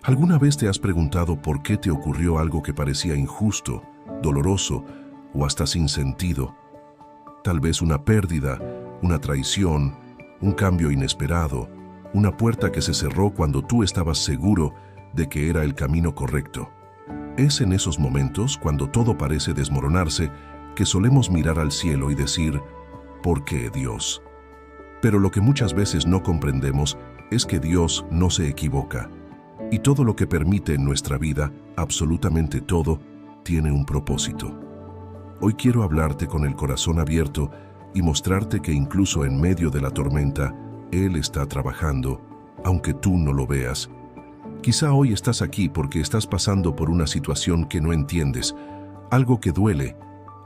¿Alguna vez te has preguntado por qué te ocurrió algo que parecía injusto, doloroso o hasta sin sentido? Tal vez una pérdida, una traición, un cambio inesperado, una puerta que se cerró cuando tú estabas seguro de que era el camino correcto. Es en esos momentos, cuando todo parece desmoronarse, que solemos mirar al cielo y decir, ¿por qué, Dios? Pero lo que muchas veces no comprendemos es que Dios no se equivoca. Y todo lo que permite en nuestra vida, absolutamente todo, tiene un propósito. Hoy quiero hablarte con el corazón abierto y mostrarte que incluso en medio de la tormenta, Él está trabajando, aunque tú no lo veas. Quizá hoy estás aquí porque estás pasando por una situación que no entiendes, algo que duele,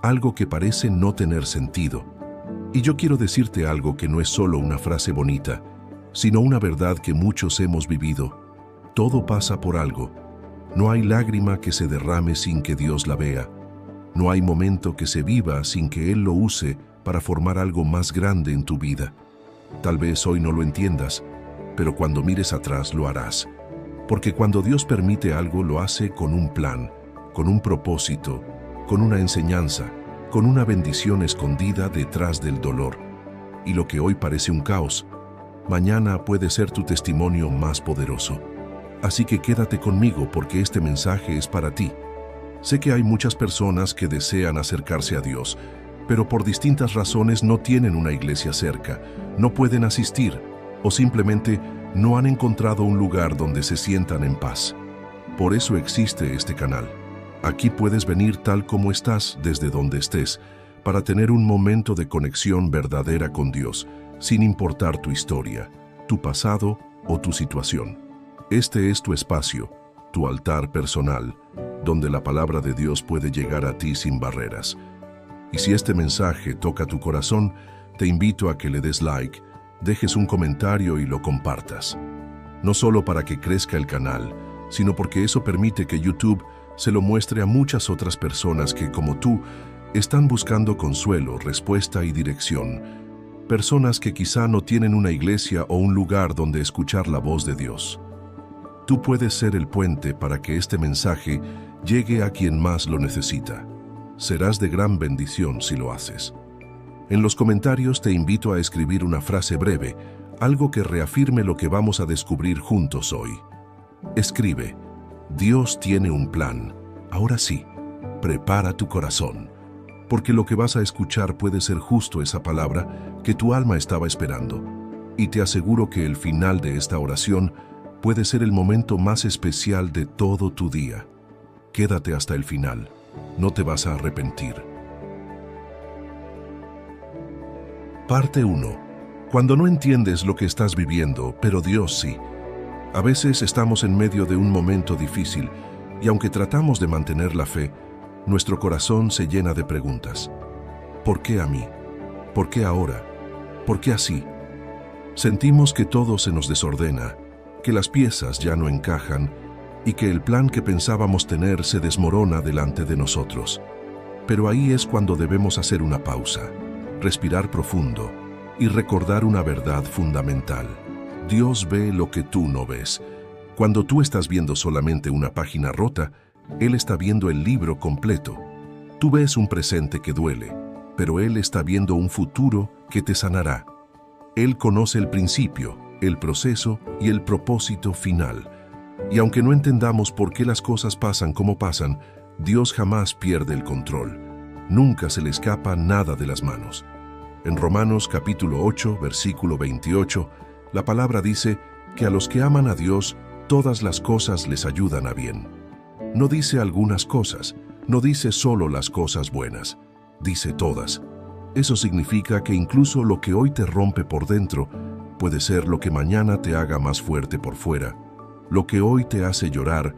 algo que parece no tener sentido. Y yo quiero decirte algo que no es solo una frase bonita, sino una verdad que muchos hemos vivido. Todo pasa por algo. No hay lágrima que se derrame sin que Dios la vea. No hay momento que se viva sin que Él lo use para formar algo más grande en tu vida. Tal vez hoy no lo entiendas, pero cuando mires atrás lo harás. Porque cuando Dios permite algo, lo hace con un plan, con un propósito, con una enseñanza, con una bendición escondida detrás del dolor. Y lo que hoy parece un caos, mañana puede ser tu testimonio más poderoso. Así que quédate conmigo porque este mensaje es para ti. Sé que hay muchas personas que desean acercarse a Dios, pero por distintas razones no tienen una iglesia cerca, no pueden asistir o simplemente no han encontrado un lugar donde se sientan en paz. Por eso existe este canal. Aquí puedes venir tal como estás, desde donde estés, para tener un momento de conexión verdadera con Dios, sin importar tu historia, tu pasado o tu situación. Este es tu espacio, tu altar personal, donde la palabra de Dios puede llegar a ti sin barreras. Y si este mensaje toca tu corazón, te invito a que le des like, dejes un comentario y lo compartas. No solo para que crezca el canal, sino porque eso permite que YouTube se lo muestre a muchas otras personas que, como tú, están buscando consuelo, respuesta y dirección. Personas que quizá no tienen una iglesia o un lugar donde escuchar la voz de Dios. Tú puedes ser el puente para que este mensaje llegue a quien más lo necesita. Serás de gran bendición si lo haces. En los comentarios te invito a escribir una frase breve, algo que reafirme lo que vamos a descubrir juntos hoy. Escribe, Dios tiene un plan. Ahora sí, prepara tu corazón, porque lo que vas a escuchar puede ser justo esa palabra que tu alma estaba esperando. Y te aseguro que el final de esta oración puede ser el momento más especial de todo tu día. Quédate hasta el final, no te vas a arrepentir. Parte 1. Cuando no entiendes lo que estás viviendo, pero Dios sí. A veces estamos en medio de un momento difícil y aunque tratamos de mantener la fe, nuestro corazón se llena de preguntas. ¿Por qué a mí? ¿Por qué ahora? ¿Por qué así? Sentimos que todo se nos desordena, que las piezas ya no encajan y que el plan que pensábamos tener se desmorona delante de nosotros. Pero ahí es cuando debemos hacer una pausa, respirar profundo y recordar una verdad fundamental. Dios ve lo que tú no ves. Cuando tú estás viendo solamente una página rota, Él está viendo el libro completo. Tú ves un presente que duele, pero Él está viendo un futuro que te sanará. Él conoce el principio, el proceso y el propósito final. Y aunque no entendamos por qué las cosas pasan como pasan, Dios jamás pierde el control. Nunca se le escapa nada de las manos. En Romanos capítulo 8, versículo 28, la palabra dice que a los que aman a Dios, todas las cosas les ayudan a bien. No dice algunas cosas, no dice solo las cosas buenas, dice todas. Eso significa que incluso lo que hoy te rompe por dentro puede ser lo que mañana te haga más fuerte por fuera. Lo que hoy te hace llorar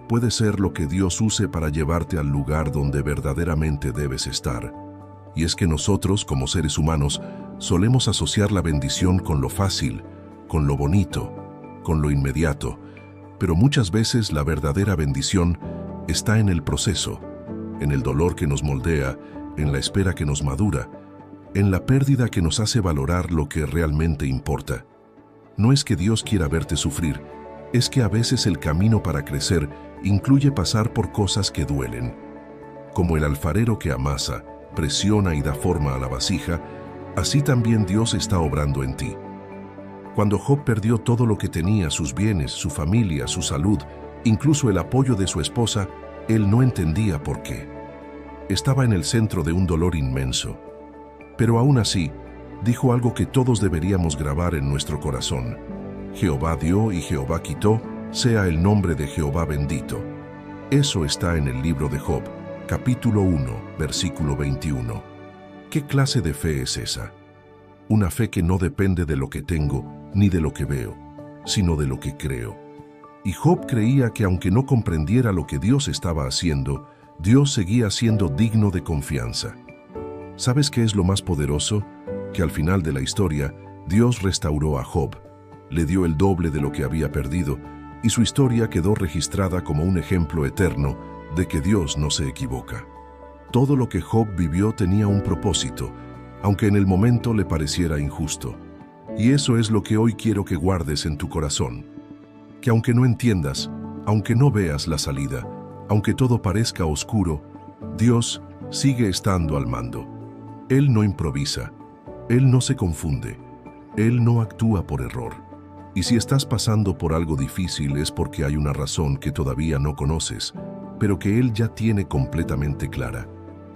puede ser lo que Dios use para llevarte al lugar donde verdaderamente debes estar. Y es que nosotros, como seres humanos, solemos asociar la bendición con lo fácil, con lo bonito, con lo inmediato, pero muchas veces la verdadera bendición está en el proceso, en el dolor que nos moldea, en la espera que nos madura, en la pérdida que nos hace valorar lo que realmente importa. No es que Dios quiera verte sufrir, es que a veces el camino para crecer incluye pasar por cosas que duelen. Como el alfarero que amasa, presiona y da forma a la vasija, así también Dios está obrando en ti. Cuando Job perdió todo lo que tenía, sus bienes, su familia, su salud, incluso el apoyo de su esposa, él no entendía por qué. Estaba en el centro de un dolor inmenso. Pero aún así, dijo algo que todos deberíamos grabar en nuestro corazón. Jehová dio y Jehová quitó, sea el nombre de Jehová bendito. Eso está en el libro de Job, capítulo 1, versículo 21. ¿Qué clase de fe es esa? Una fe que no depende de lo que tengo ni de lo que veo, sino de lo que creo. Y Job creía que aunque no comprendiera lo que Dios estaba haciendo, Dios seguía siendo digno de confianza. ¿Sabes qué es lo más poderoso? Que al final de la historia, Dios restauró a Job, le dio el doble de lo que había perdido, y su historia quedó registrada como un ejemplo eterno de que Dios no se equivoca. Todo lo que Job vivió tenía un propósito, aunque en el momento le pareciera injusto. Y eso es lo que hoy quiero que guardes en tu corazón. Que aunque no entiendas, aunque no veas la salida, aunque todo parezca oscuro, Dios sigue estando al mando. Él no improvisa, Él no se confunde, Él no actúa por error. Y si estás pasando por algo difícil es porque hay una razón que todavía no conoces, pero que Él ya tiene completamente clara.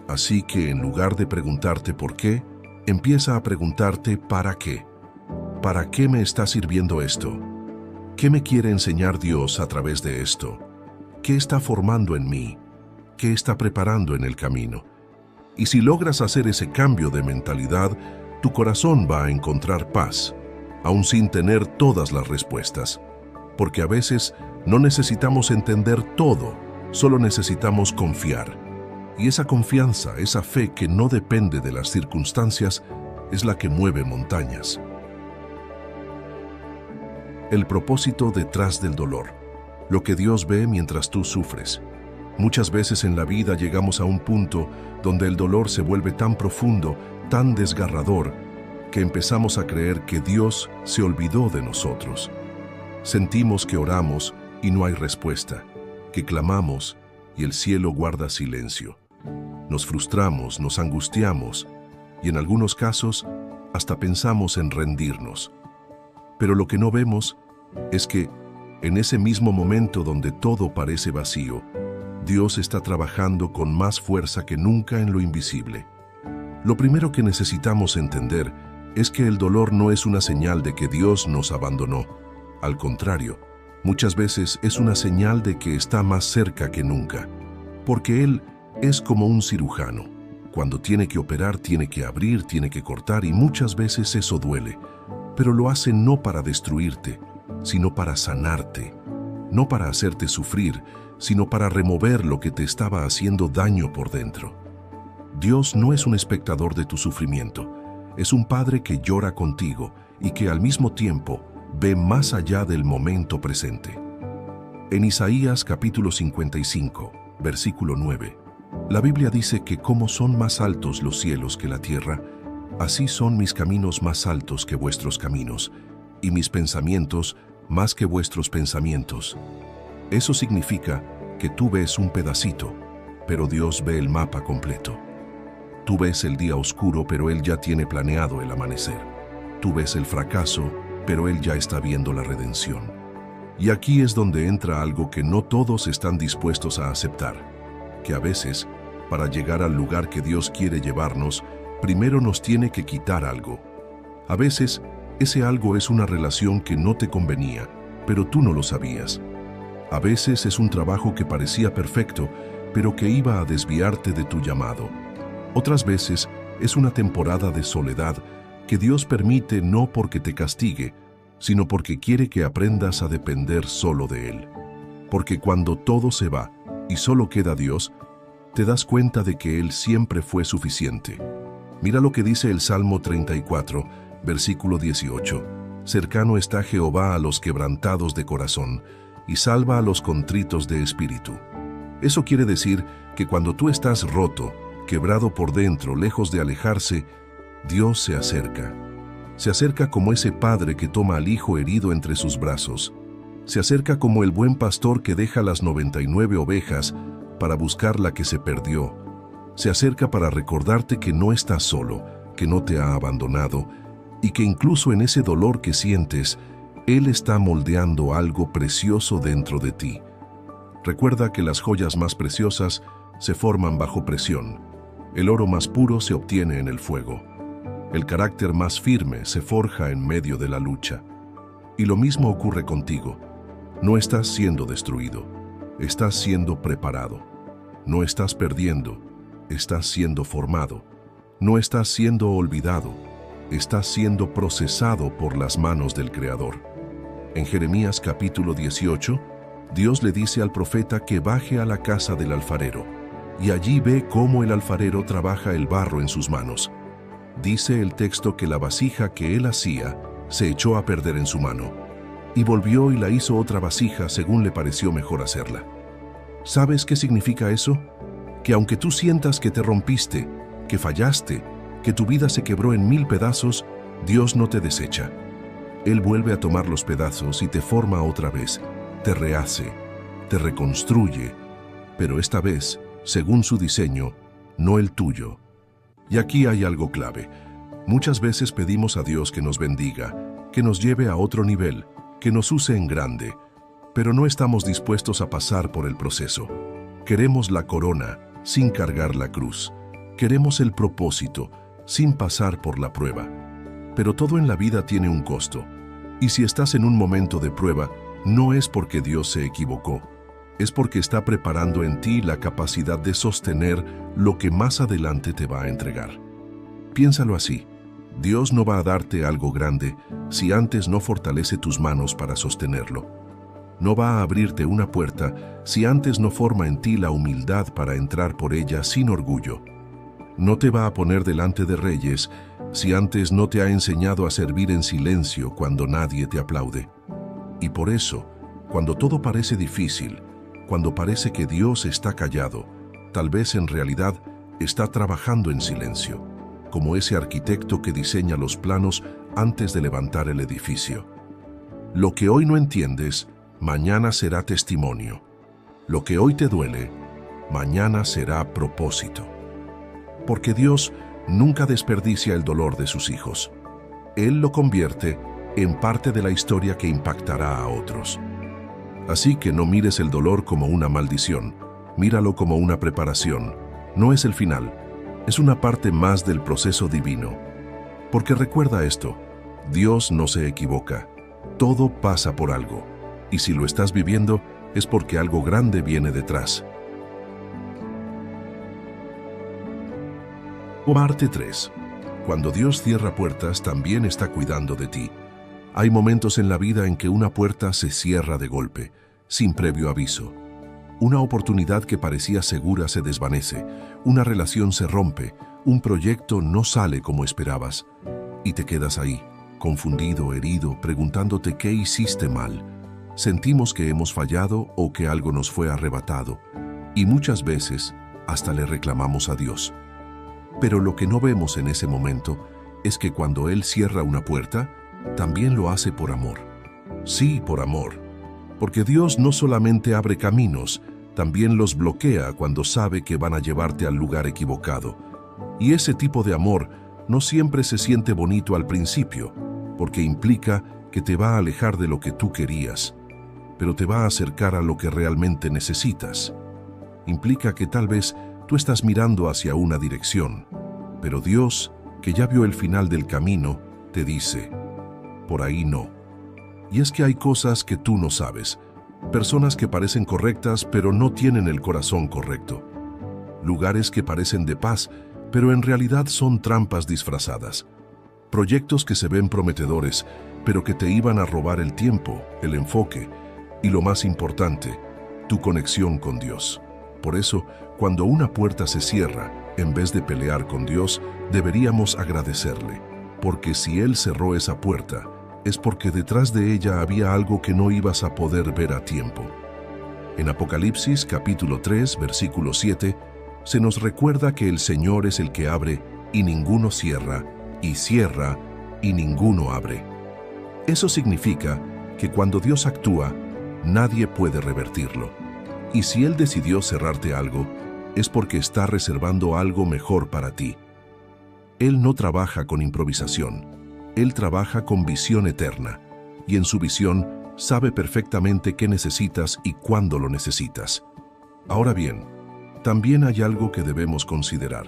Así que en lugar de preguntarte por qué, empieza a preguntarte ¿para qué? ¿Para qué me está sirviendo esto? ¿Qué me quiere enseñar Dios a través de esto? ¿Qué está formando en mí? ¿Qué está preparando en el camino? Y si logras hacer ese cambio de mentalidad, tu corazón va a encontrar paz, aún sin tener todas las respuestas. Porque a veces no necesitamos entender todo, solo necesitamos confiar. Y esa confianza, esa fe que no depende de las circunstancias, es la que mueve montañas. El propósito detrás del dolor. Lo que Dios ve mientras tú sufres. Muchas veces en la vida llegamos a un punto donde el dolor se vuelve tan profundo, tan desgarrador, que empezamos a creer que Dios se olvidó de nosotros. Sentimos que oramos y no hay respuesta, que clamamos y el cielo guarda silencio. Nos frustramos, nos angustiamos y en algunos casos hasta pensamos en rendirnos. Pero lo que no vemos es que en ese mismo momento donde todo parece vacío, Dios está trabajando con más fuerza que nunca en lo invisible. Lo primero que necesitamos entender es que el dolor no es una señal de que Dios nos abandonó. Al contrario, muchas veces es una señal de que está más cerca que nunca, porque Él es como un cirujano. Cuando tiene que operar, tiene que abrir, tiene que cortar y muchas veces eso duele, pero lo hace no para destruirte, sino para sanarte, no para hacerte sufrir, sino para remover lo que te estaba haciendo daño por dentro. Dios no es un espectador de tu sufrimiento, es un Padre que llora contigo y que al mismo tiempo ve más allá del momento presente. En Isaías capítulo 55, versículo 9, la Biblia dice que como son más altos los cielos que la tierra, así son mis caminos más altos que vuestros caminos, y mis pensamientos más que vuestros pensamientos. Eso significa que tú ves un pedacito, pero Dios ve el mapa completo. Tú ves el día oscuro, pero Él ya tiene planeado el amanecer. Tú ves el fracaso, pero Él ya está viendo la redención. Y aquí es donde entra algo que no todos están dispuestos a aceptar, que a veces, para llegar al lugar que Dios quiere llevarnos, primero nos tiene que quitar algo. A veces, ese algo es una relación que no te convenía, pero tú no lo sabías. A veces es un trabajo que parecía perfecto, pero que iba a desviarte de tu llamado. Otras veces es una temporada de soledad que Dios permite no porque te castigue, sino porque quiere que aprendas a depender solo de Él. Porque cuando todo se va y solo queda Dios, te das cuenta de que Él siempre fue suficiente. Mira lo que dice el Salmo 34, versículo 18. Cercano está Jehová a los quebrantados de corazón, y salva a los contritos de espíritu. Eso quiere decir que cuando tú estás roto, quebrado por dentro, lejos de alejarse, Dios se acerca. Se acerca como ese padre que toma al hijo herido entre sus brazos, Se acerca como el buen pastor que deja las 99 ovejas para buscar la que se perdió. Se acerca para recordarte que no estás solo, que no te ha abandonado y que incluso en ese dolor que sientes, Él está moldeando algo precioso dentro de ti. Recuerda que las joyas más preciosas se forman bajo presión. El oro más puro se obtiene en el fuego. El carácter más firme se forja en medio de la lucha. Y lo mismo ocurre contigo. No estás siendo destruido, estás siendo preparado. No estás perdiendo, estás siendo formado. No estás siendo olvidado, estás siendo procesado por las manos del Creador. En Jeremías capítulo 18, Dios le dice al profeta que baje a la casa del alfarero, y allí ve cómo el alfarero trabaja el barro en sus manos. Dice el texto que la vasija que él hacía se echó a perder en su mano, y volvió y la hizo otra vasija según le pareció mejor hacerla. ¿Sabes qué significa eso? Que aunque tú sientas que te rompiste, que fallaste, que tu vida se quebró en 1000 pedazos, Dios no te desecha. Él vuelve a tomar los pedazos y te forma otra vez, te rehace, te reconstruye, pero esta vez, según su diseño, no el tuyo. Y aquí hay algo clave. Muchas veces pedimos a Dios que nos bendiga, que nos lleve a otro nivel, que nos use en grande, pero no estamos dispuestos a pasar por el proceso. Queremos la corona sin cargar la cruz. Queremos el propósito sin pasar por la prueba. Pero todo en la vida tiene un costo. Y si estás en un momento de prueba, no es porque Dios se equivocó. Es porque está preparando en ti la capacidad de sostener lo que más adelante te va a entregar. Piénsalo así. Dios no va a darte algo grande si antes no fortalece tus manos para sostenerlo. No va a abrirte una puerta si antes no forma en ti la humildad para entrar por ella sin orgullo. No te va a poner delante de reyes si antes no te ha enseñado a servir en silencio cuando nadie te aplaude. Y por eso, cuando todo parece difícil, cuando parece que Dios está callado, tal vez en realidad está trabajando en silencio, como ese arquitecto que diseña los planos antes de levantar el edificio. Lo que hoy no entiendes, mañana será testimonio. Lo que hoy te duele, mañana será propósito. Porque Dios nunca desperdicia el dolor de sus hijos. Él lo convierte en parte de la historia que impactará a otros. Así que no mires el dolor como una maldición, míralo como una preparación. No es el final, es una parte más del proceso divino. Porque recuerda esto, Dios no se equivoca, todo pasa por algo, y si lo estás viviendo es porque algo grande viene detrás. Parte 3. Cuando Dios cierra puertas, también está cuidando de ti. Hay momentos en la vida en que una puerta se cierra de golpe, sin previo aviso. Una oportunidad que parecía segura se desvanece, una relación se rompe, un proyecto no sale como esperabas. Y te quedas ahí, confundido, herido, preguntándote qué hiciste mal. Sentimos que hemos fallado o que algo nos fue arrebatado. Y muchas veces hasta le reclamamos a Dios. Pero lo que no vemos en ese momento es que cuando Él cierra una puerta, también lo hace por amor. Sí, por amor. Porque Dios no solamente abre caminos, también los bloquea cuando sabe que van a llevarte al lugar equivocado. Y ese tipo de amor no siempre se siente bonito al principio, porque implica que te va a alejar de lo que tú querías, pero te va a acercar a lo que realmente necesitas. Implica que tal vez tú estás mirando hacia una dirección, pero Dios, que ya vio el final del camino, te dice, por ahí no. Y es que hay cosas que tú no sabes, personas que parecen correctas pero no tienen el corazón correcto, lugares que parecen de paz pero en realidad son trampas disfrazadas, proyectos que se ven prometedores pero que te iban a robar el tiempo, el enfoque y lo más importante, tu conexión con Dios. Por eso, cuando una puerta se cierra, en vez de pelear con Dios, deberíamos agradecerle, porque si Él cerró esa puerta, es porque detrás de ella había algo que no ibas a poder ver a tiempo. En Apocalipsis capítulo 3, versículo 7, se nos recuerda que el Señor es el que abre y ninguno cierra, y cierra y ninguno abre. Eso significa que cuando Dios actúa, nadie puede revertirlo. Y si Él decidió cerrarte algo, es porque está reservando algo mejor para ti. Él no trabaja con improvisación. Él trabaja con visión eterna. Y en su visión sabe perfectamente qué necesitas y cuándo lo necesitas. Ahora bien, también hay algo que debemos considerar.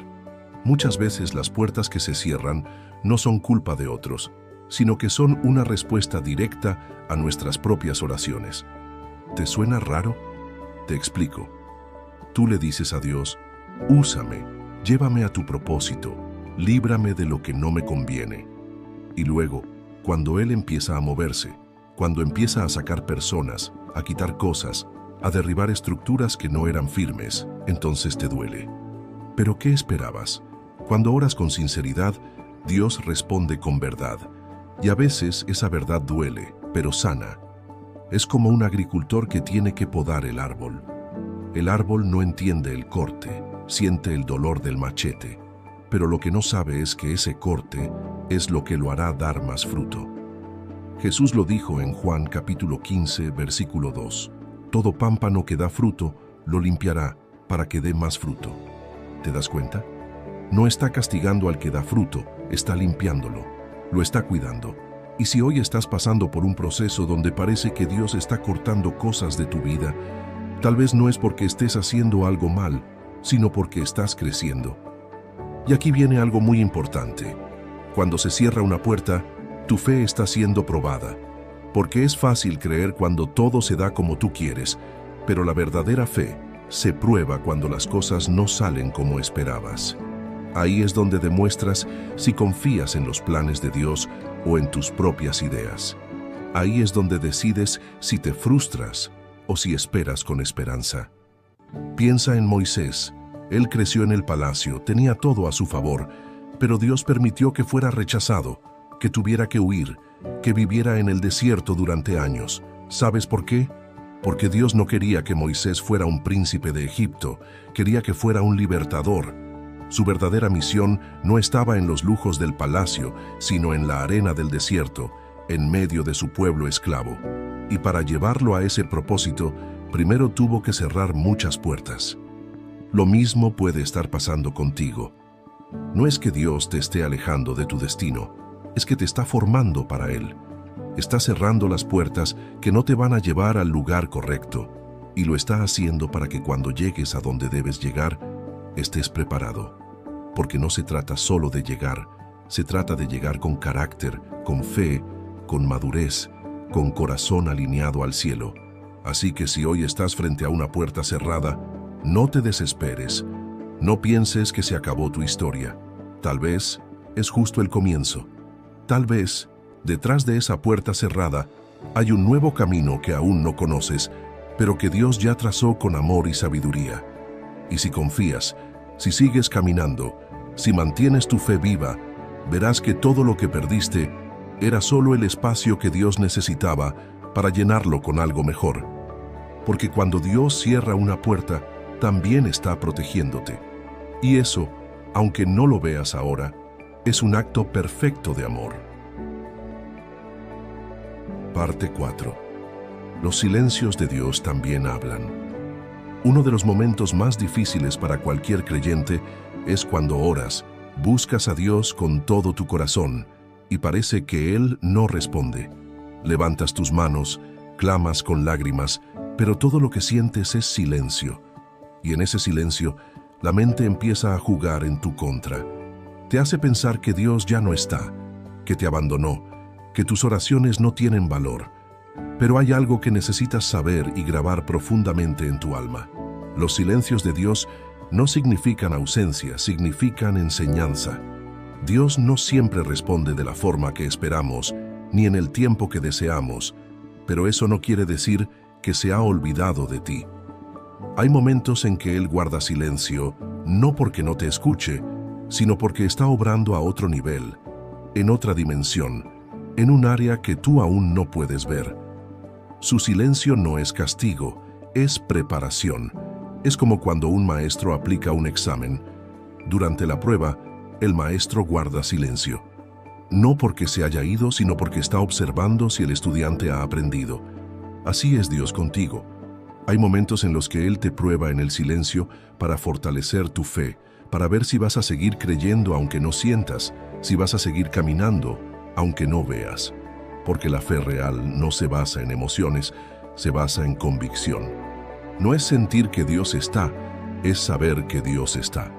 Muchas veces las puertas que se cierran no son culpa de otros, sino que son una respuesta directa a nuestras propias oraciones. ¿Te suena raro? Te explico. Tú le dices a Dios, úsame, llévame a tu propósito, líbrame de lo que no me conviene. Y luego, cuando Él empieza a moverse, cuando empieza a sacar personas, a quitar cosas, a derribar estructuras que no eran firmes, entonces te duele. ¿Pero qué esperabas? Cuando oras con sinceridad, Dios responde con verdad. Y a veces esa verdad duele, pero sana. Es como un agricultor que tiene que podar el árbol. El árbol no entiende el corte, siente el dolor del machete, pero lo que no sabe es que ese corte es lo que lo hará dar más fruto. Jesús lo dijo en Juan capítulo 15, versículo 2. Todo pámpano que da fruto, lo limpiará para que dé más fruto. ¿Te das cuenta? No está castigando al que da fruto, está limpiándolo, lo está cuidando. Y si hoy estás pasando por un proceso donde parece que Dios está cortando cosas de tu vida, tal vez no es porque estés haciendo algo mal, sino porque estás creciendo. Y aquí viene algo muy importante. Cuando se cierra una puerta, tu fe está siendo probada. Porque es fácil creer cuando todo se da como tú quieres, pero la verdadera fe se prueba cuando las cosas no salen como esperabas. Ahí es donde demuestras si confías en los planes de Dios o en tus propias ideas. Ahí es donde decides si te frustras o si esperas con esperanza. Piensa en Moisés. Él creció en el palacio, tenía todo a su favor, pero Dios permitió que fuera rechazado, que tuviera que huir, que viviera en el desierto durante años. ¿Sabes por qué? Porque Dios no quería que Moisés fuera un príncipe de Egipto, quería que fuera un libertador. Su verdadera misión no estaba en los lujos del palacio, sino en la arena del desierto, en medio de su pueblo esclavo. Y para llevarlo a ese propósito, primero tuvo que cerrar muchas puertas. Lo mismo puede estar pasando contigo. No es que Dios te esté alejando de tu destino, es que te está formando para Él. Está cerrando las puertas que no te van a llevar al lugar correcto, y lo está haciendo para que cuando llegues a donde debes llegar, estés preparado. Porque no se trata solo de llegar, se trata de llegar con carácter, con fe, con madurez, con corazón alineado al cielo. Así que si hoy estás frente a una puerta cerrada, no te desesperes. No pienses que se acabó tu historia. Tal vez es justo el comienzo. Tal vez, detrás de esa puerta cerrada, hay un nuevo camino que aún no conoces, pero que Dios ya trazó con amor y sabiduría. Y si confías, si sigues caminando, si mantienes tu fe viva, verás que todo lo que perdiste era solo el espacio que Dios necesitaba para llenarlo con algo mejor. Porque cuando Dios cierra una puerta, también está protegiéndote. Y eso, aunque no lo veas ahora, es un acto perfecto de amor. Parte 4. Los silencios de Dios también hablan. Uno de los momentos más difíciles para cualquier creyente es cuando oras, buscas a Dios con todo tu corazón y parece que Él no responde. Levantas tus manos, clamas con lágrimas, pero todo lo que sientes es silencio. Y en ese silencio, la mente empieza a jugar en tu contra. Te hace pensar que Dios ya no está, que te abandonó, que tus oraciones no tienen valor. Pero hay algo que necesitas saber y grabar profundamente en tu alma. Los silencios de Dios no significan ausencia, significan enseñanza. Dios no siempre responde de la forma que esperamos, ni en el tiempo que deseamos, pero eso no quiere decir que se ha olvidado de ti. Hay momentos en que Él guarda silencio, no porque no te escuche, sino porque está obrando a otro nivel, en otra dimensión, en un área que tú aún no puedes ver. Su silencio no es castigo, es preparación. Es como cuando un maestro aplica un examen. Durante la prueba, el maestro guarda silencio. No porque se haya ido, sino porque está observando si el estudiante ha aprendido. Así es Dios contigo. Hay momentos en los que Él te prueba en el silencio para fortalecer tu fe, para ver si vas a seguir creyendo aunque no sientas, si vas a seguir caminando aunque no veas. Porque la fe real no se basa en emociones, se basa en convicción. No es sentir que Dios está, es saber que Dios está.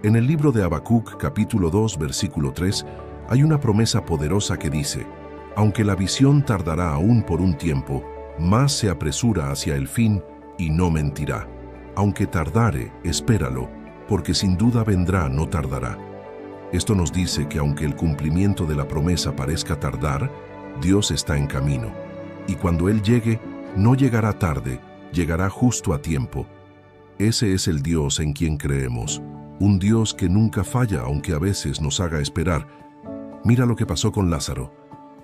En el libro de Habacuc, capítulo 2, versículo 3, hay una promesa poderosa que dice: aunque la visión tardará aún por un tiempo, más se apresura hacia el fin y no mentirá. Aunque tardare, espéralo, porque sin duda vendrá, no tardará. Esto nos dice que aunque el cumplimiento de la promesa parezca tardar, Dios está en camino. Y cuando Él llegue, no llegará tarde, llegará justo a tiempo. Ese es el Dios en quien creemos, un Dios que nunca falla aunque a veces nos haga esperar. Mira lo que pasó con Lázaro.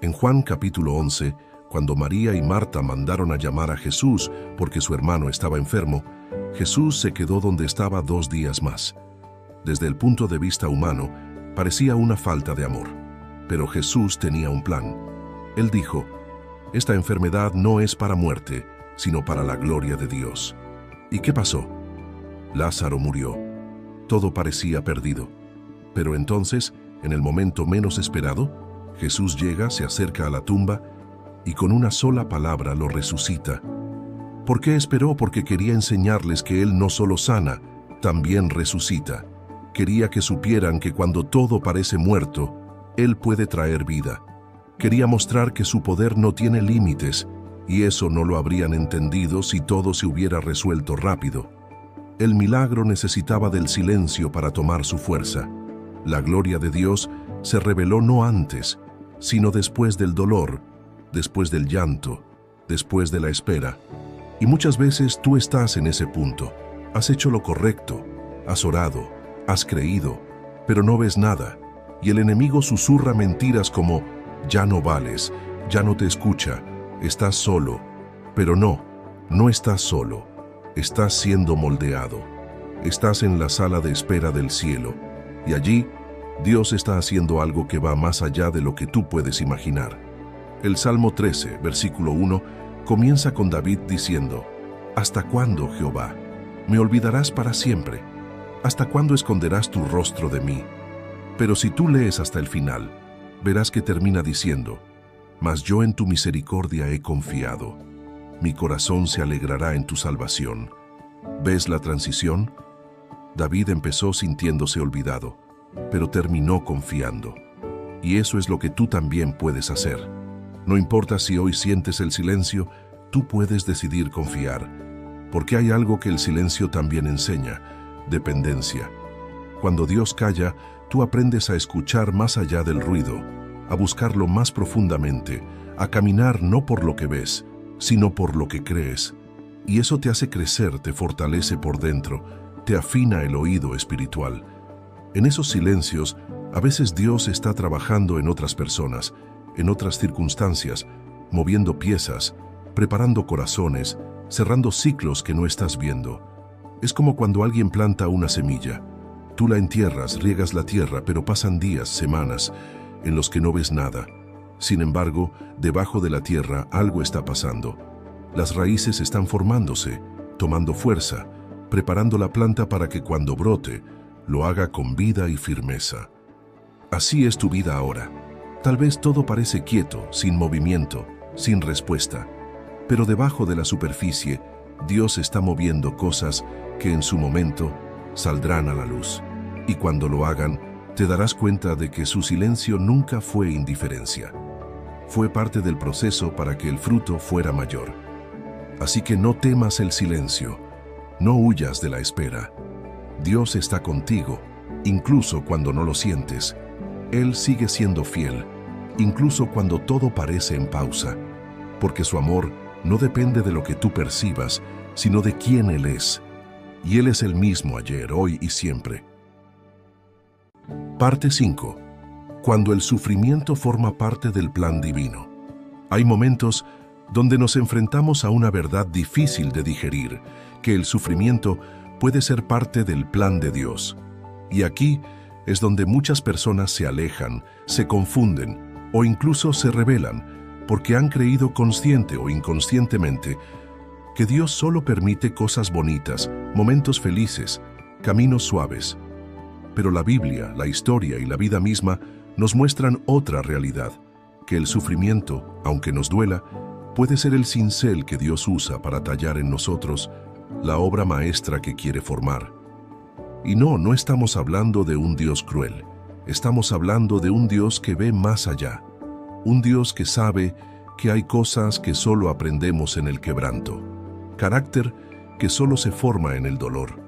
En Juan capítulo 11, cuando María y Marta mandaron a llamar a Jesús porque su hermano estaba enfermo, Jesús se quedó donde estaba 2 días más. Desde el punto de vista humano, parecía una falta de amor. Pero Jesús tenía un plan. Él dijo: esta enfermedad no es para muerte, sino para la gloria de Dios. ¿Y qué pasó? Lázaro murió. Todo parecía perdido. Pero entonces, en el momento menos esperado, Jesús llega, se acerca a la tumba y con una sola palabra lo resucita. ¿Por qué esperó? Porque quería enseñarles que Él no solo sana, también resucita. Quería que supieran que cuando todo parece muerto, Él puede traer vida. Quería mostrar que su poder no tiene límites, y eso no lo habrían entendido si todo se hubiera resuelto rápido. El milagro necesitaba del silencio para tomar su fuerza. La gloria de Dios se reveló no antes, sino después del dolor, después del llanto, después de la espera. Y muchas veces tú estás en ese punto. Has hecho lo correcto, has orado, has creído, pero no ves nada. Y el enemigo susurra mentiras como: ya no vales, ya no te escucha, estás solo. Pero no, no estás solo. Estás siendo moldeado. Estás en la sala de espera del cielo. Y allí, Dios está haciendo algo que va más allá de lo que tú puedes imaginar. El Salmo 13, versículo 1, comienza con David diciendo: ¿hasta cuándo, Jehová? ¿Me olvidarás para siempre? ¿Hasta cuándo esconderás tu rostro de mí? Pero si tú lees hasta el final, verás que termina diciendo: mas yo en tu misericordia he confiado. Mi corazón se alegrará en tu salvación. ¿Ves la transición? David empezó sintiéndose olvidado, pero terminó confiando. Y eso es lo que tú también puedes hacer. No importa si hoy sientes el silencio, tú puedes decidir confiar. Porque hay algo que el silencio también enseña: dependencia. Cuando Dios calla, tú aprendes a escuchar más allá del ruido, a buscarlo más profundamente, a caminar no por lo que ves, sino por lo que crees. Y eso te hace crecer, te fortalece por dentro, te afina el oído espiritual. En esos silencios, a veces Dios está trabajando en otras personas, en otras circunstancias, moviendo piezas, preparando corazones, cerrando ciclos que no estás viendo. Es como cuando alguien planta una semilla. Tú la entierras, riegas la tierra, pero pasan días, semanas, en los que no ves nada. Sin embargo, debajo de la tierra algo está pasando. Las raíces están formándose, tomando fuerza, preparando la planta para que cuando brote, lo haga con vida y firmeza. Así es tu vida ahora. Tal vez todo parece quieto, sin movimiento, sin respuesta. Pero debajo de la superficie, Dios está moviendo cosas que en su momento saldrán a la luz. Y cuando lo hagan, te darás cuenta de que su silencio nunca fue indiferencia. Fue parte del proceso para que el fruto fuera mayor. Así que no temas el silencio, no huyas de la espera. Dios está contigo, incluso cuando no lo sientes. Él sigue siendo fiel, incluso cuando todo parece en pausa, porque su amor no depende de lo que tú percibas, sino de quién Él es. Y Él es el mismo ayer, hoy y siempre. Parte 5. Cuando el sufrimiento forma parte del plan divino. Hay momentos donde nos enfrentamos a una verdad difícil de digerir, que el sufrimiento puede ser parte del plan de Dios. Y aquí es donde muchas personas se alejan, se confunden o incluso se rebelan, porque han creído consciente o inconscientemente que Dios solo permite cosas bonitas, momentos felices, caminos suaves. Pero la Biblia, la historia y la vida misma nos muestran otra realidad, que el sufrimiento, aunque nos duela, puede ser el cincel que Dios usa para tallar en nosotros la obra maestra que quiere formar. Y no estamos hablando de un Dios cruel, estamos hablando de un Dios que ve más allá, un Dios que sabe que hay cosas que solo aprendemos en el quebranto, carácter que solo se forma en el dolor,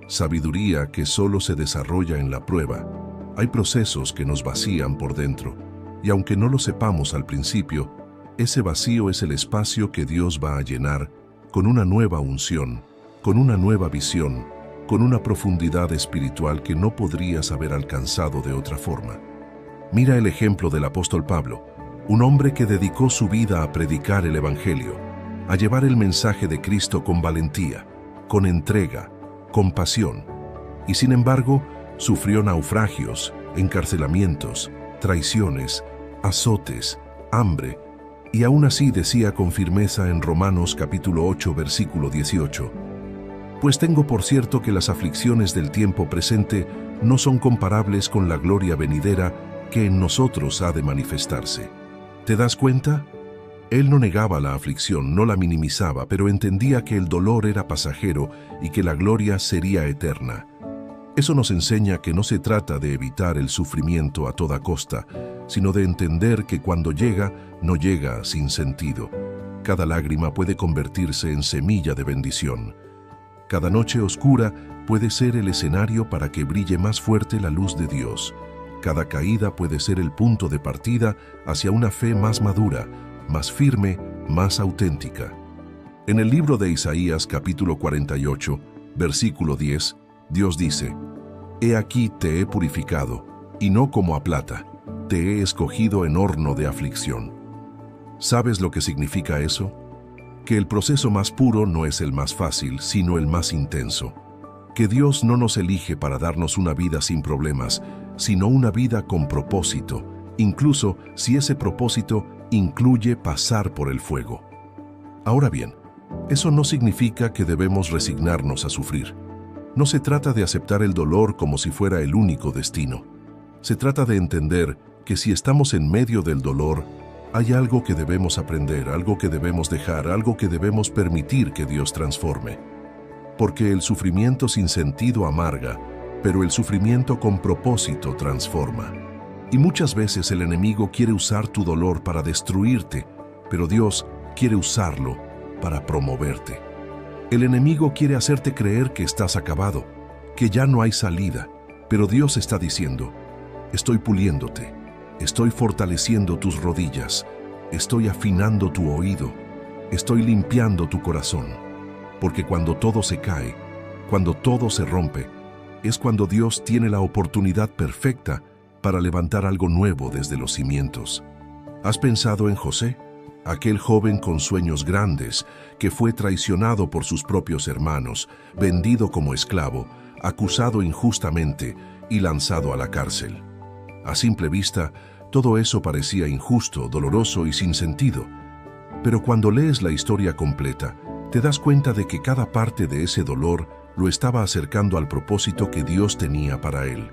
sabiduría que solo se desarrolla en la prueba. Hay procesos que nos vacían por dentro, y aunque no lo sepamos al principio, ese vacío es el espacio que Dios va a llenar con una nueva unción, con una nueva visión, con una profundidad espiritual que no podrías haber alcanzado de otra forma. Mira el ejemplo del apóstol Pablo, un hombre que dedicó su vida a predicar el Evangelio, a llevar el mensaje de Cristo con valentía, con entrega, con pasión, y sin embargo sufrió naufragios, encarcelamientos, traiciones, azotes, hambre, y aún así decía con firmeza en Romanos capítulo 8, versículo 18, «Pues tengo por cierto que las aflicciones del tiempo presente no son comparables con la gloria venidera que en nosotros ha de manifestarse». ¿Te das cuenta? Él no negaba la aflicción, no la minimizaba, pero entendía que el dolor era pasajero y que la gloria sería eterna. Eso nos enseña que no se trata de evitar el sufrimiento a toda costa, sino de entender que cuando llega, no llega sin sentido. Cada lágrima puede convertirse en semilla de bendición. Cada noche oscura puede ser el escenario para que brille más fuerte la luz de Dios. Cada caída puede ser el punto de partida hacia una fe más madura, más firme, más auténtica. En el libro de Isaías capítulo 48, versículo 10, Dios dice, «He aquí te he purificado, y no como a plata, te he escogido en horno de aflicción». ¿Sabes lo que significa eso? Que el proceso más puro no es el más fácil, sino el más intenso. Que Dios no nos elige para darnos una vida sin problemas, sino una vida con propósito, incluso si ese propósito incluye pasar por el fuego. Ahora bien, eso no significa que debemos resignarnos a sufrir. No se trata de aceptar el dolor como si fuera el único destino. Se trata de entender que si estamos en medio del dolor, hay algo que debemos aprender, algo que debemos dejar, algo que debemos permitir que Dios transforme. Porque el sufrimiento sin sentido amarga, pero el sufrimiento con propósito transforma. Y muchas veces el enemigo quiere usar tu dolor para destruirte, pero Dios quiere usarlo para promoverte. El enemigo quiere hacerte creer que estás acabado, que ya no hay salida, pero Dios está diciendo, estoy puliéndote, estoy fortaleciendo tus rodillas, estoy afinando tu oído, estoy limpiando tu corazón, porque cuando todo se cae, cuando todo se rompe, es cuando Dios tiene la oportunidad perfecta para levantar algo nuevo desde los cimientos. ¿Has pensado en José? Aquel joven con sueños grandes que fue traicionado por sus propios hermanos, vendido como esclavo, acusado injustamente y lanzado a la cárcel. A simple vista, todo eso parecía injusto, doloroso y sin sentido. Pero cuando lees la historia completa, te das cuenta de que cada parte de ese dolor lo estaba acercando al propósito que Dios tenía para él: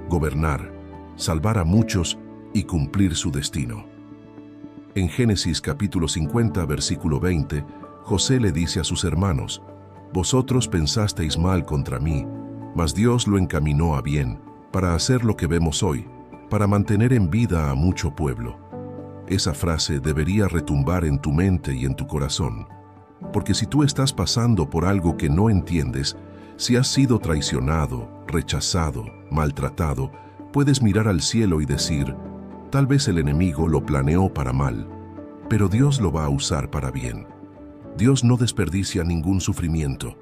gobernar, salvar a muchos y cumplir su destino. En Génesis capítulo 50, versículo 20, José le dice a sus hermanos, «Vosotros pensasteis mal contra mí, mas Dios lo encaminó a bien, para hacer lo que vemos hoy, para mantener en vida a mucho pueblo». Esa frase debería retumbar en tu mente y en tu corazón, porque si tú estás pasando por algo que no entiendes, si has sido traicionado, rechazado, maltratado, puedes mirar al cielo y decir, tal vez el enemigo lo planeó para mal, pero Dios lo va a usar para bien. Dios no desperdicia ningún sufrimiento.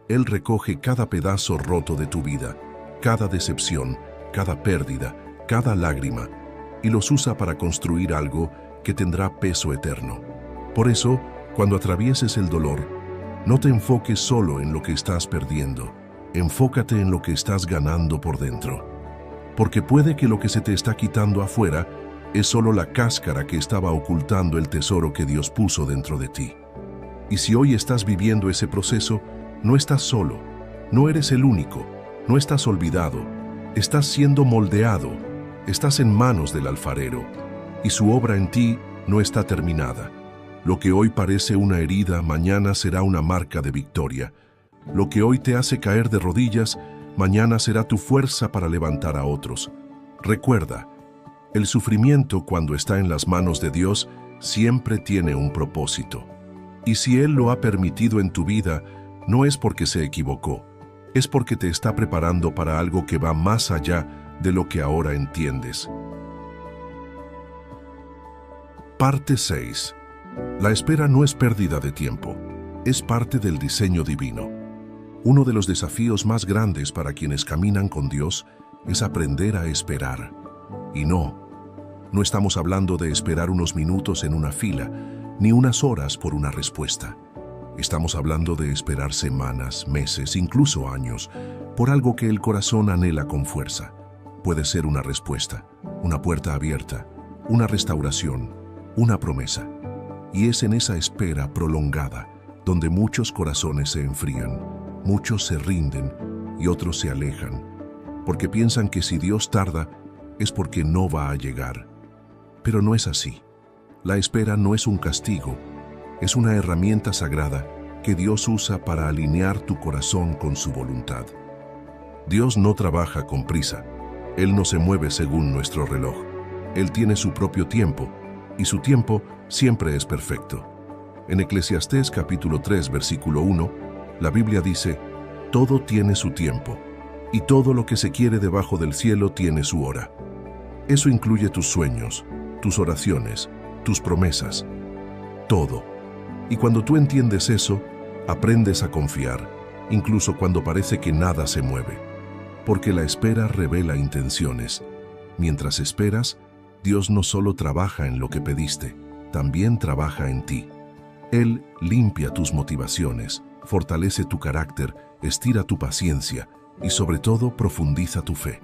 Él recoge cada pedazo roto de tu vida, cada decepción, cada pérdida, cada lágrima, y los usa para construir algo que tendrá peso eterno. Por eso, cuando atravieses el dolor, no te enfoques solo en lo que estás perdiendo, enfócate en lo que estás ganando por dentro. Porque puede que lo que se te está quitando afuera Es solo la cáscara que estaba ocultando el tesoro que Dios puso dentro de ti. Y si hoy estás viviendo ese proceso, no estás solo, no eres el único, no estás olvidado, estás siendo moldeado, estás en manos del alfarero, y su obra en ti no está terminada. Lo que hoy parece una herida, mañana será una marca de victoria. Lo que hoy te hace caer de rodillas, mañana será tu fuerza para levantar a otros. Recuerda, el sufrimiento cuando está en las manos de Dios siempre tiene un propósito. Y si Él lo ha permitido en tu vida, no es porque se equivocó, es porque te está preparando para algo que va más allá de lo que ahora entiendes. Parte 6. La espera no es pérdida de tiempo, es parte del diseño divino. Uno de los desafíos más grandes para quienes caminan con Dios es aprender a esperar. Y no estamos hablando de esperar unos minutos en una fila, ni unas horas por una respuesta. Estamos hablando de esperar semanas, meses, incluso años, por algo que el corazón anhela con fuerza. Puede ser una respuesta, una puerta abierta, una restauración, una promesa. Y es en esa espera prolongada donde muchos corazones se enfrían, muchos se rinden y otros se alejan, porque piensan que si Dios tarda es porque no va a llegar. Pero no es así. La espera no es un castigo, es una herramienta sagrada que Dios usa para alinear tu corazón con su voluntad. Dios no trabaja con prisa, Él no se mueve según nuestro reloj. Él tiene su propio tiempo, y su tiempo siempre es perfecto. En Eclesiastés capítulo 3, versículo 1, la Biblia dice: todo tiene su tiempo, y todo lo que se quiere debajo del cielo tiene su hora. Eso incluye tus sueños, tus oraciones, tus promesas, todo. Y cuando tú entiendes eso, aprendes a confiar, incluso cuando parece que nada se mueve. Porque la espera revela intenciones. Mientras esperas, Dios no solo trabaja en lo que pediste, también trabaja en ti. Él limpia tus motivaciones, fortalece tu carácter, estira tu paciencia y sobre todo profundiza tu fe.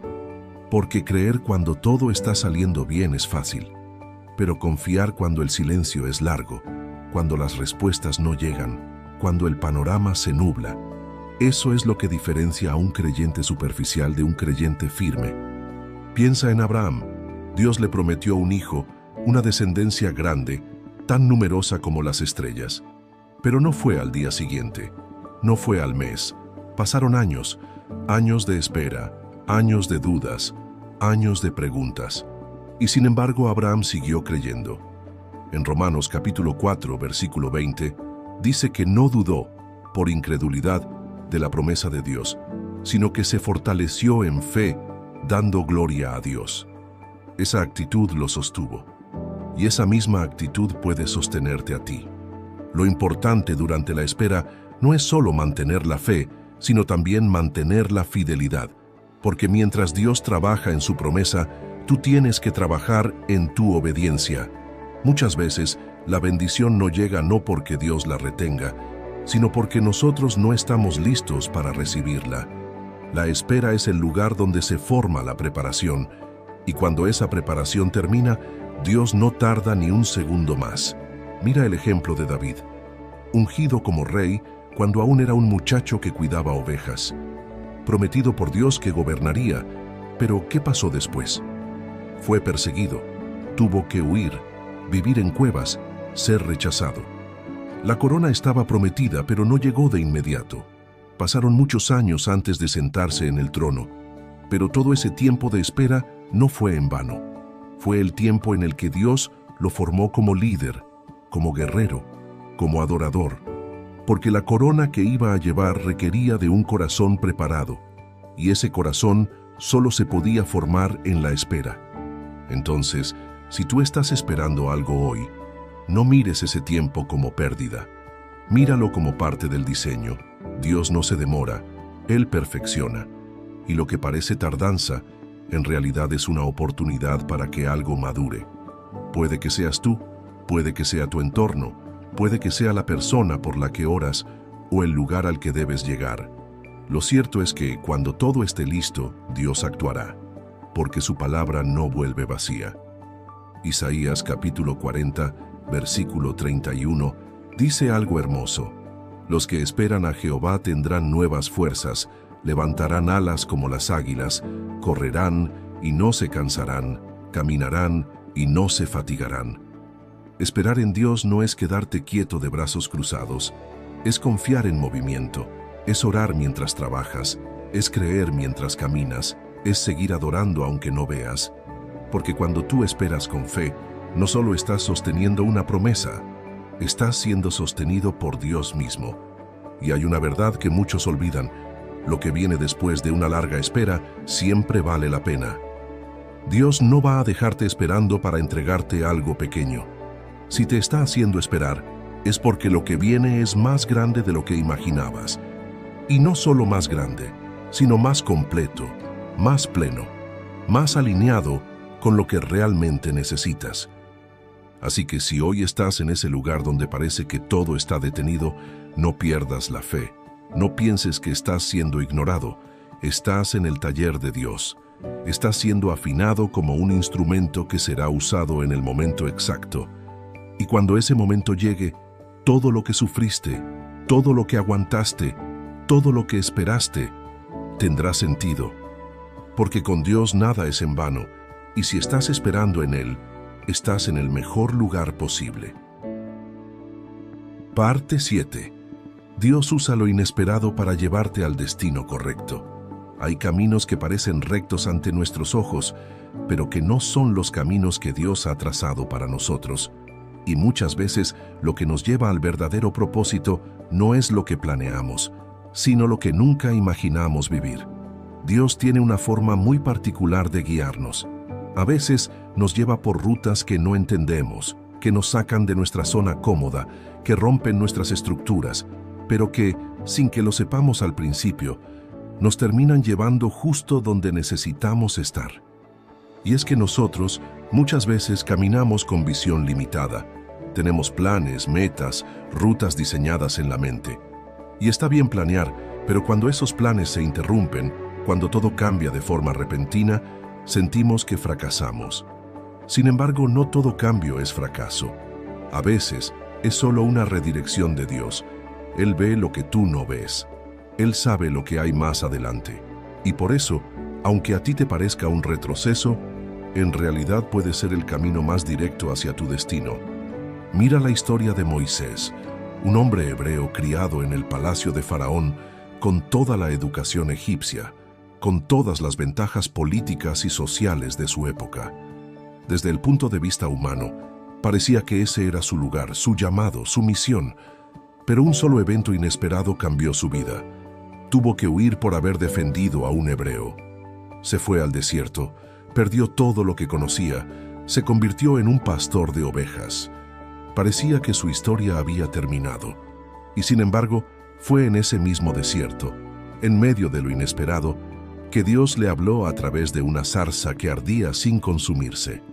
Porque creer cuando todo está saliendo bien es fácil, pero confiar cuando el silencio es largo, cuando las respuestas no llegan, cuando el panorama se nubla, eso es lo que diferencia a un creyente superficial de un creyente firme. Piensa en Abraham. Dios le prometió un hijo, una descendencia grande, tan numerosa como las estrellas. Pero no fue al día siguiente, no fue al mes. Pasaron años, años de espera, años de dudas, años de preguntas. Y sin embargo Abraham siguió creyendo. En Romanos capítulo 4, versículo 20, dice que no dudó, por incredulidad, de la promesa de Dios, sino que se fortaleció en fe, dando gloria a Dios. Esa actitud lo sostuvo. Y esa misma actitud puede sostenerte a ti. Lo importante durante la espera no es solo mantener la fe, sino también mantener la fidelidad. Porque mientras Dios trabaja en su promesa, tú tienes que trabajar en tu obediencia. Muchas veces, la bendición no llega no porque Dios la retenga, sino porque nosotros no estamos listos para recibirla. La espera es el lugar donde se forma la preparación, y cuando esa preparación termina, Dios no tarda ni un segundo más. Mira el ejemplo de David, ungido como rey cuando aún era un muchacho que cuidaba ovejas, prometido por Dios que gobernaría, pero ¿qué pasó después? Fue perseguido, tuvo que huir, vivir en cuevas, ser rechazado. La corona estaba prometida, pero no llegó de inmediato. Pasaron muchos años antes de sentarse en el trono, pero todo ese tiempo de espera no fue en vano. Fue el tiempo en el que Dios lo formó como líder, como guerrero, como adorador, porque la corona que iba a llevar requería de un corazón preparado, y ese corazón solo se podía formar en la espera. Entonces, si tú estás esperando algo hoy, no mires ese tiempo como pérdida. Míralo como parte del diseño. Dios no se demora, Él perfecciona. Y lo que parece tardanza, en realidad es una oportunidad para que algo madure. Puede que seas tú, puede que sea tu entorno, puede que sea la persona por la que oras o el lugar al que debes llegar. Lo cierto es que cuando todo esté listo, Dios actuará, porque su palabra no vuelve vacía. Isaías capítulo 40, versículo 31, dice algo hermoso. Los que esperan a Jehová tendrán nuevas fuerzas, levantarán alas como las águilas, correrán y no se cansarán, caminarán y no se fatigarán. Esperar en Dios no es quedarte quieto de brazos cruzados, es confiar en movimiento, es orar mientras trabajas, es creer mientras caminas, es seguir adorando aunque no veas. Porque cuando tú esperas con fe, no solo estás sosteniendo una promesa, estás siendo sostenido por Dios mismo. Y hay una verdad que muchos olvidan: lo que viene después de una larga espera siempre vale la pena. Dios no va a dejarte esperando para entregarte algo pequeño. Si te está haciendo esperar, es porque lo que viene es más grande de lo que imaginabas. Y no solo más grande, sino más completo, más pleno, más alineado con lo que realmente necesitas. Así que si hoy estás en ese lugar donde parece que todo está detenido, no pierdas la fe. No pienses que estás siendo ignorado. Estás en el taller de Dios. Estás siendo afinado como un instrumento que será usado en el momento exacto. Y cuando ese momento llegue, todo lo que sufriste, todo lo que aguantaste, todo lo que esperaste, tendrá sentido. Porque con Dios nada es en vano, y si estás esperando en Él, estás en el mejor lugar posible. Parte 7. Dios usa lo inesperado para llevarte al destino correcto. Hay caminos que parecen rectos ante nuestros ojos, pero que no son los caminos que Dios ha trazado para nosotros. Y muchas veces lo que nos lleva al verdadero propósito no es lo que planeamos, sino lo que nunca imaginamos vivir. Dios tiene una forma muy particular de guiarnos. A veces nos lleva por rutas que no entendemos, que nos sacan de nuestra zona cómoda, que rompen nuestras estructuras, pero que, sin que lo sepamos al principio, nos terminan llevando justo donde necesitamos estar. Y es que nosotros muchas veces caminamos con visión limitada. Tenemos planes, metas, rutas diseñadas en la mente. Y está bien planear, pero cuando esos planes se interrumpen, cuando todo cambia de forma repentina, sentimos que fracasamos. Sin embargo, no todo cambio es fracaso. A veces es solo una redirección de Dios. Él ve lo que tú no ves. Él sabe lo que hay más adelante. Y por eso, aunque a ti te parezca un retroceso, en realidad puede ser el camino más directo hacia tu destino. Mira la historia de Moisés, un hombre hebreo criado en el palacio de Faraón, con toda la educación egipcia, con todas las ventajas políticas y sociales de su época. Desde el punto de vista humano, parecía que ese era su lugar, su llamado, su misión. Pero un solo evento inesperado cambió su vida. Tuvo que huir por haber defendido a un hebreo. Se fue al desierto, perdió todo lo que conocía, se convirtió en un pastor de ovejas. Parecía que su historia había terminado. Y sin embargo, fue en ese mismo desierto, en medio de lo inesperado, que Dios le habló a través de una zarza que ardía sin consumirse.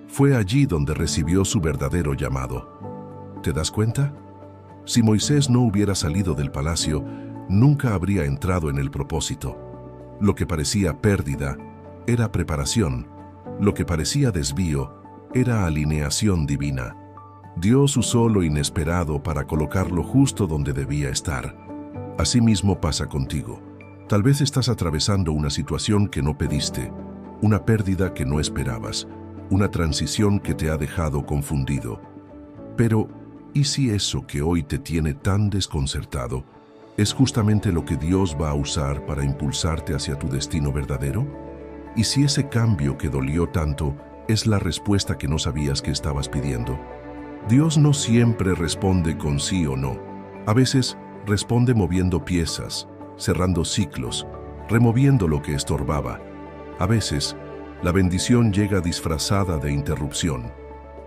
Fue allí donde recibió su verdadero llamado. ¿Te das cuenta? Si Moisés no hubiera salido del palacio, nunca habría entrado en el propósito. Lo que parecía pérdida era preparación. Lo que parecía desvío era alineación divina. Dios usó lo inesperado para colocarlo justo donde debía estar. Asimismo pasa contigo. Tal vez estás atravesando una situación que no pediste, una pérdida que no esperabas, una transición que te ha dejado confundido. Pero, ¿y si eso que hoy te tiene tan desconcertado es justamente lo que Dios va a usar para impulsarte hacia tu destino verdadero? ¿Y si ese cambio que dolió tanto es la respuesta que no sabías que estabas pidiendo? Dios no siempre responde con sí o no. A veces responde moviendo piezas, cerrando ciclos, removiendo lo que estorbaba. A veces, la bendición llega disfrazada de interrupción,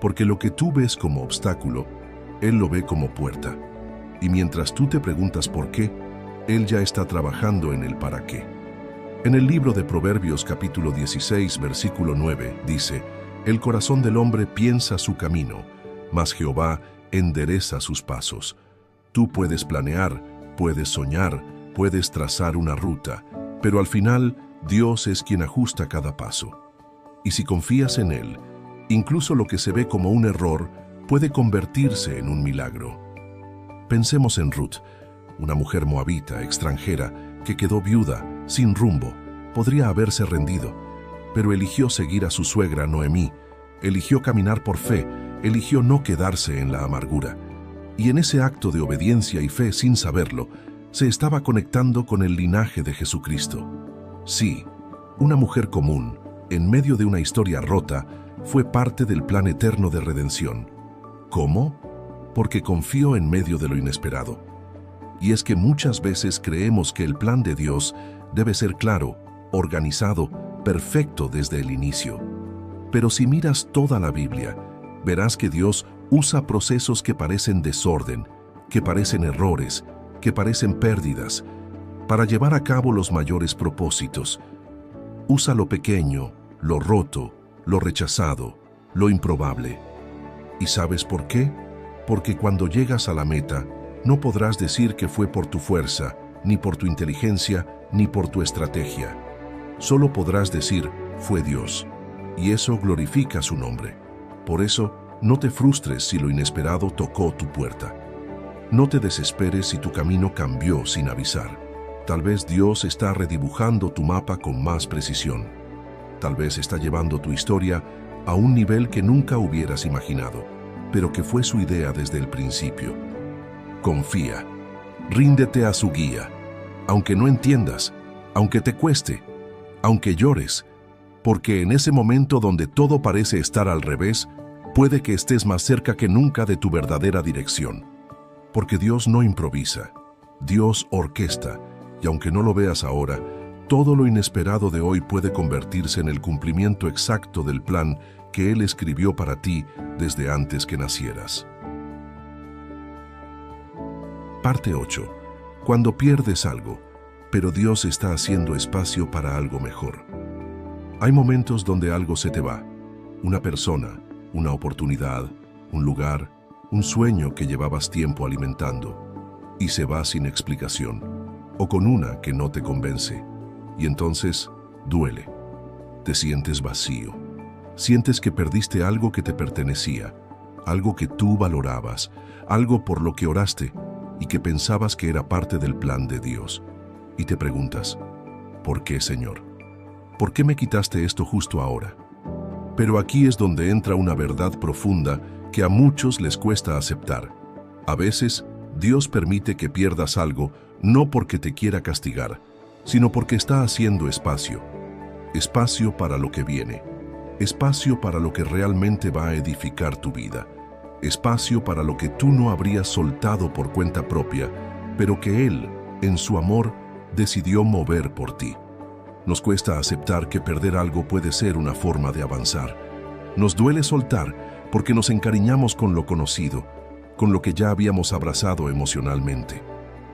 porque lo que tú ves como obstáculo, Él lo ve como puerta. Y mientras tú te preguntas por qué, Él ya está trabajando en el para qué. En el libro de Proverbios capítulo 16, versículo 9, dice: «El corazón del hombre piensa su camino, mas Jehová endereza sus pasos». Tú puedes planear, puedes soñar, puedes trazar una ruta, pero al final Dios es quien ajusta cada paso. Y si confías en Él, Incluso lo que se ve como un error puede convertirse en un milagro. Pensemos en Ruth, una mujer moabita, extranjera, que quedó viuda, sin rumbo. Podría haberse rendido, pero eligió seguir a su suegra Noemí, eligió caminar por fe, eligió no quedarse en la amargura. Y en ese acto de obediencia y fe, sin saberlo, se estaba conectando con el linaje de Jesucristo. Sí, una mujer común, en medio de una historia rota, fue parte del plan eterno de redención. ¿Cómo? Porque confió en medio de lo inesperado. Y es que muchas veces creemos que el plan de Dios debe ser claro, organizado, perfecto desde el inicio. Pero si miras toda la Biblia, verás que Dios usa procesos que parecen desorden, que parecen errores, que parecen pérdidas, para llevar a cabo los mayores propósitos. Usa lo pequeño, lo roto, lo rechazado, lo improbable. ¿Y sabes por qué? Porque cuando llegas a la meta, no podrás decir que fue por tu fuerza, ni por tu inteligencia, ni por tu estrategia. Solo podrás decir, fue Dios. Y eso glorifica su nombre. Por eso, no te frustres si lo inesperado tocó tu puerta. No te desesperes si tu camino cambió sin avisar. Tal vez Dios está redibujando tu mapa con más precisión. Tal vez está llevando tu historia a un nivel que nunca hubieras imaginado, pero que fue su idea desde el principio. Confía. Ríndete a su guía. Aunque no entiendas, aunque te cueste, aunque llores, porque en ese momento donde todo parece estar al revés, puede que estés más cerca que nunca de tu verdadera dirección. Porque Dios no improvisa, Dios orquesta, y aunque no lo veas ahora, todo lo inesperado de hoy puede convertirse en el cumplimiento exacto del plan que Él escribió para ti desde antes que nacieras. Parte 8. Cuando pierdes algo, pero Dios está haciendo espacio para algo mejor. Hay momentos donde algo se te va, una persona, una oportunidad, un lugar, un sueño que llevabas tiempo alimentando, y se va sin explicación, o con una que no te convence, y entonces duele. Te sientes vacío, sientes que perdiste algo que te pertenecía, algo que tú valorabas, algo por lo que oraste y que pensabas que era parte del plan de Dios. Y te preguntas, ¿por qué, Señor? ¿Por qué me quitaste esto justo ahora? Pero aquí es donde entra una verdad profunda que a muchos les cuesta aceptar. A veces, Dios permite que pierdas algo no porque te quiera castigar, sino porque está haciendo espacio. Espacio para lo que viene. Espacio para lo que realmente va a edificar tu vida. Espacio para lo que tú no habrías soltado por cuenta propia, pero que Él, en su amor, decidió mover por ti. Nos cuesta aceptar que perder algo puede ser una forma de avanzar. Nos duele soltar porque nos encariñamos con lo conocido, con lo que ya habíamos abrazado emocionalmente.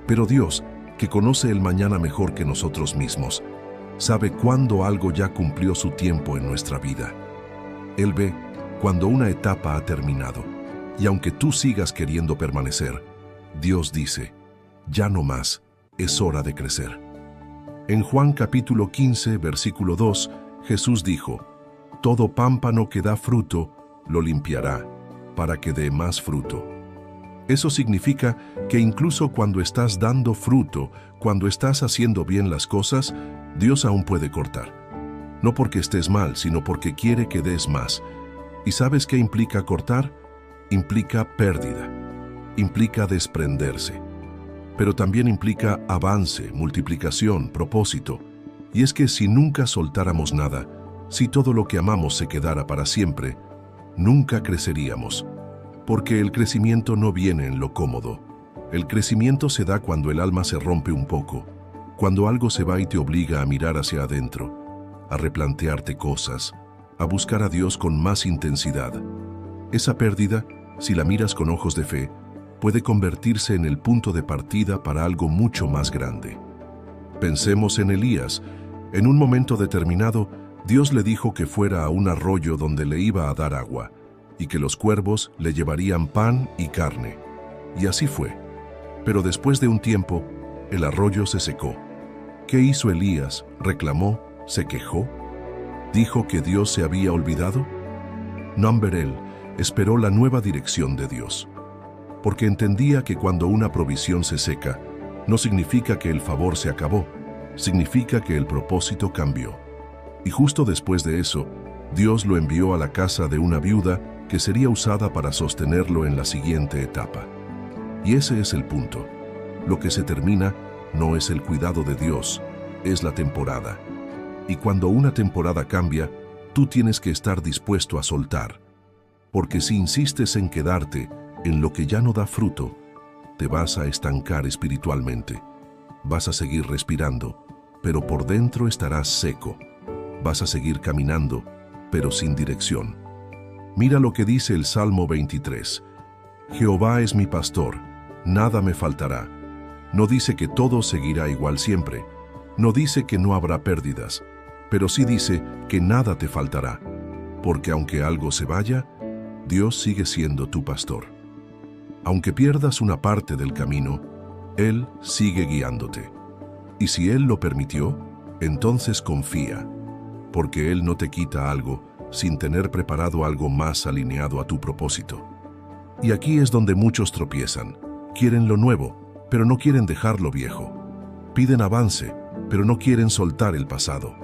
Pero Dios, que conoce el mañana mejor que nosotros mismos, sabe cuándo algo ya cumplió su tiempo en nuestra vida. Él ve cuando una etapa ha terminado. Y aunque tú sigas queriendo permanecer, Dios dice, ya no más, es hora de crecer. En Juan capítulo 15, versículo 2, Jesús dijo, todo pámpano que da fruto, lo limpiará, para que dé más fruto. Eso significa que incluso cuando estás dando fruto, cuando estás haciendo bien las cosas, Dios aún puede cortar. No porque estés mal, sino porque quiere que des más. ¿Y sabes qué implica cortar? Implica pérdida, implica desprenderse, pero también implica avance, multiplicación, propósito. Y es que si nunca soltáramos nada, si todo lo que amamos se quedara para siempre, nunca creceríamos, porque el crecimiento no viene en lo cómodo. El crecimiento se da cuando el alma se rompe un poco, cuando algo se va y te obliga a mirar hacia adentro, a replantearte cosas, a buscar a Dios con más intensidad. Esa pérdida, si la miras con ojos de fe, puede convertirse en el punto de partida para algo mucho más grande. Pensemos en Elías. En un momento determinado, Dios le dijo que fuera a un arroyo donde le iba a dar agua, y que los cuervos le llevarían pan y carne. Y así fue. Pero después de un tiempo, el arroyo se secó. ¿Qué hizo Elías? ¿Reclamó? ¿Se quejó? ¿Dijo que Dios se había olvidado? Numberel esperó la nueva dirección de Dios, porque entendía que cuando una provisión se seca, no significa que el favor se acabó, significa que el propósito cambió. Y justo después de eso, Dios lo envió a la casa de una viuda que sería usada para sostenerlo en la siguiente etapa. Y ese es el punto. Lo que se termina no es el cuidado de Dios, es la temporada. Y cuando una temporada cambia, tú tienes que estar dispuesto a soltar. Porque si insistes en quedarte en lo que ya no da fruto, te vas a estancar espiritualmente. Vas a seguir respirando, pero por dentro estarás seco. Vas a seguir caminando, pero sin dirección. Mira lo que dice el Salmo 23. Jehová es mi pastor, nada me faltará. No dice que todo seguirá igual siempre. No dice que no habrá pérdidas, pero sí dice que nada te faltará. Porque aunque algo se vaya, Dios sigue siendo tu pastor. Aunque pierdas una parte del camino, Él sigue guiándote. Y si Él lo permitió, entonces confía, porque Él no te quita algo sin tener preparado algo más alineado a tu propósito. Y aquí es donde muchos tropiezan. Quieren lo nuevo, pero no quieren dejar lo viejo. Piden avance, pero no quieren soltar el pasado.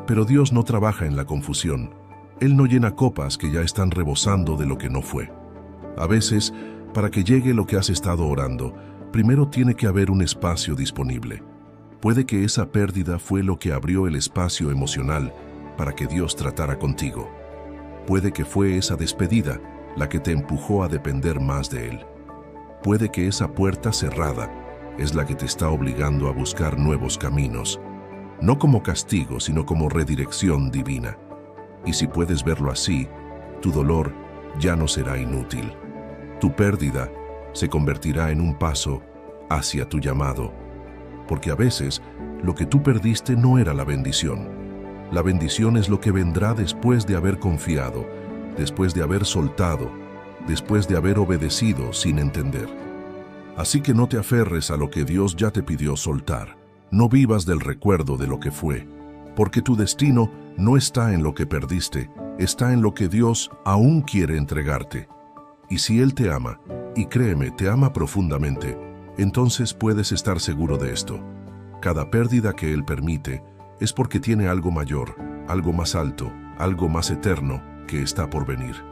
Pero Dios no trabaja en la confusión. Él no llena copas que ya están rebosando de lo que no fue. A veces, para que llegue lo que has estado orando, primero tiene que haber un espacio disponible. Puede que esa pérdida fue lo que abrió el espacio emocional para que Dios tratara contigo. Puede que fue esa despedida la que te empujó a depender más de Él. Puede que esa puerta cerrada es la que te está obligando a buscar nuevos caminos, no como castigo, sino como redirección divina. Y si puedes verlo así, tu dolor ya no será inútil. Tu pérdida se convertirá en un paso hacia tu llamado, porque a veces lo que tú perdiste no era la bendición. La bendición es lo que vendrá después de haber confiado, después de haber soltado, después de haber obedecido sin entender. Así que no te aferres a lo que Dios ya te pidió soltar. No vivas del recuerdo de lo que fue, porque tu destino no está en lo que perdiste, está en lo que Dios aún quiere entregarte. Y si Él te ama, y créeme, te ama profundamente, entonces puedes estar seguro de esto. Cada pérdida que Él permite es porque tiene algo mayor, algo más alto, algo más eterno que está por venir.